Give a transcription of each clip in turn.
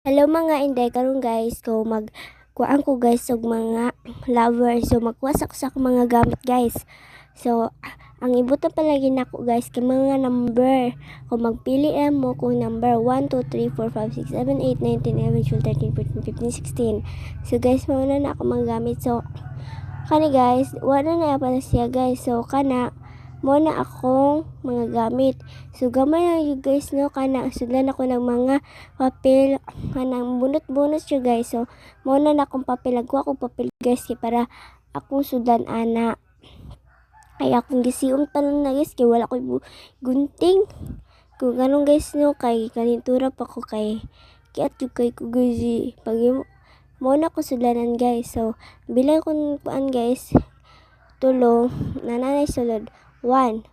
Hello mga inday, karon guys ko kuan ko guys og mga lovers, so magwasak sa akong mga gamit guys. So ang ibutan palagi nako guys kay mga number. Kung magpili mo kung number 1 2 3 4 5 6 7 8 9 10 11 12 13 14 15 16. So guys, mao na ako mga gamit. So kani guys, wala na pala siya guys. So kana mo na akong mga gamit. So gamay lang you guys no, kana sudlan ako ng mga papel kanang bunot-bunot siya guys. So mo na akong papel, agwa akong papel guys kay para akong sudan ana. Ay akong gisium pa lang na guys kay wala ko gunting. Kung ganun guys no, kay kanintura pa ko kay at yung kay ko guys pag mo na ko sudanan guys. So bilang ko paan guys, tulo nanay sulod 1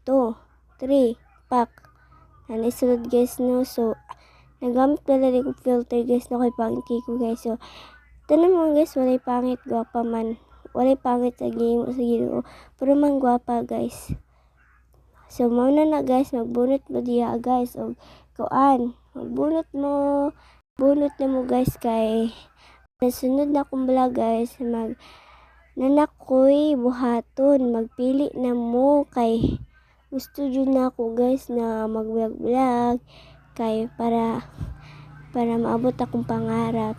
2 3 pak nanay sulod guys no. So nagamit pala rin ko filter guys no, kay pangit kay ko guys. So tanan mo guys, walay pangit, gwapa man, walay pangit sa game sa Ginoo, pero man gwapa guys. So mao na guys, magbunot mo diya guys og kuan, magbunot mo, bunot na mo guys kay nasunod na akong vlog guys, nanakoy buhaton, magpili na mo kay gusto jud na ako guys na mag-vlog kay para maabot akong pangarap.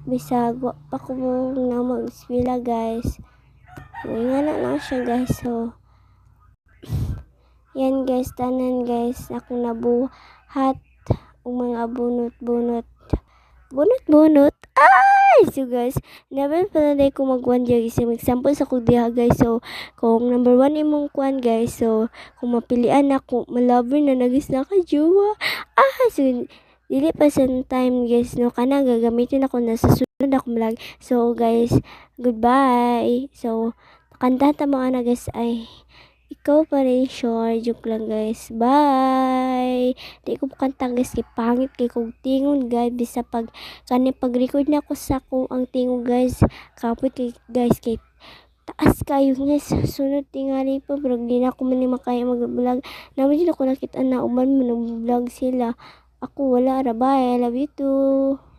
Bisag wa pa ko na mag-eskwela guys, nga na siya guys. So yan guys, tanan guys akong nabuhat og mga bunot-bunot. Ay! So guys, never pala na ko mag-1 guys. Mag-sample sa kong diha guys. So, kung number 1 imong kuan guys. So, kung mapilian ako, malaver na nagis na ka juwa. So, dili pa sa time guys. No, kana gagamitin ako na sa sunod akong vlog. So guys, goodbye. So, kanta ta mga na guys ay ikaw pa rin, sure. Joke lang guys. Bye! Di ko kanta guys, kay pangit kay kong tingon guys. Bisa pag pag-record na ako sa ko ang tingon guys. Kapit kay guys, kay taas kayo guys. Sunod tingali pa, pero di na ako man makaya mag-vlog. Naman din ako nakita na uman mo nag-vlog sila. Ako wala ra. Bye. I love you too.